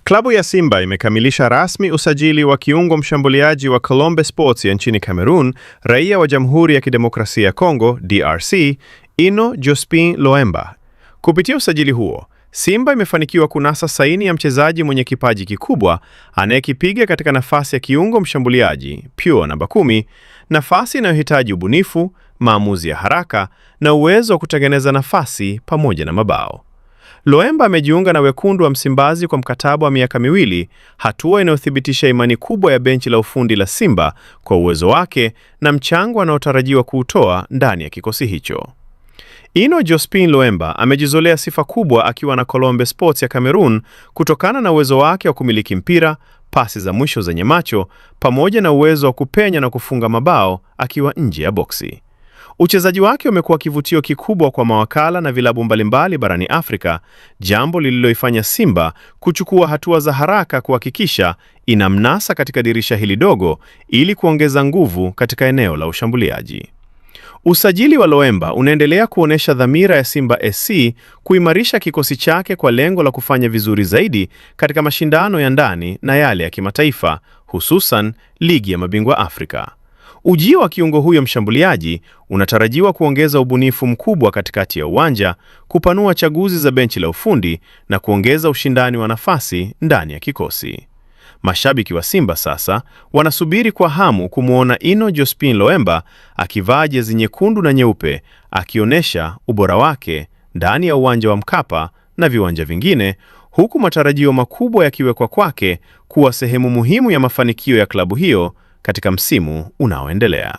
Klabu ya Simba imekamilisha rasmi usajili wa kiungo mshambuliaji wa Colombe Sports ya nchini Cameroon, raia wa Jamhuri ya Kidemokrasia ya Kongo DRC, Ino Jospin Loemba. Kupitia usajili huo, Simba imefanikiwa kunasa saini ya mchezaji mwenye kipaji kikubwa anayekipiga katika nafasi ya kiungo mshambuliaji pure namba 10, nafasi inayohitaji ubunifu, maamuzi ya haraka na uwezo wa kutengeneza nafasi pamoja na mabao. Loemba amejiunga na wekundu wa Msimbazi kwa mkataba wa miaka 2, hatua inayothibitisha imani kubwa ya benchi la ufundi la Simba kwa uwezo wake na mchango anaotarajiwa kuutoa ndani ya kikosi hicho. Ino Jospin Loemba amejizolea sifa kubwa akiwa na Colombe Sports ya Cameroon kutokana na uwezo wake wa kumiliki mpira, pasi za mwisho zenye macho, pamoja na uwezo wa kupenya na kufunga mabao akiwa nje ya boksi. Uchezaji wake umekuwa kivutio kikubwa kwa mawakala na vilabu mbalimbali barani Afrika, jambo lililoifanya Simba kuchukua hatua za haraka kuhakikisha inamnasa katika dirisha hili dogo ili kuongeza nguvu katika eneo la ushambuliaji. Usajili wa Loemba unaendelea kuonesha dhamira ya Simba SC kuimarisha kikosi chake kwa lengo la kufanya vizuri zaidi katika mashindano ya ndani na yale ya kimataifa, hususan Ligi ya Mabingwa Afrika. Ujio wa kiungo huyo mshambuliaji unatarajiwa kuongeza ubunifu mkubwa katikati ya uwanja, kupanua chaguzi za benchi la ufundi na kuongeza ushindani wa nafasi ndani ya kikosi. Mashabiki wa Simba sasa wanasubiri kwa hamu kumwona Ino Jospin Loemba akivaa jezi nyekundu na nyeupe, akionyesha ubora wake ndani ya uwanja wa Mkapa na viwanja vingine, huku matarajio makubwa yakiwekwa kwake kuwa sehemu muhimu ya mafanikio ya klabu hiyo katika msimu unaoendelea.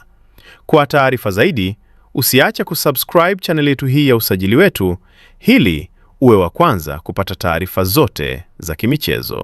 Kwa taarifa zaidi, usiache kusubscribe channel yetu hii ya Usajili Wetu, ili uwe wa kwanza kupata taarifa zote za kimichezo.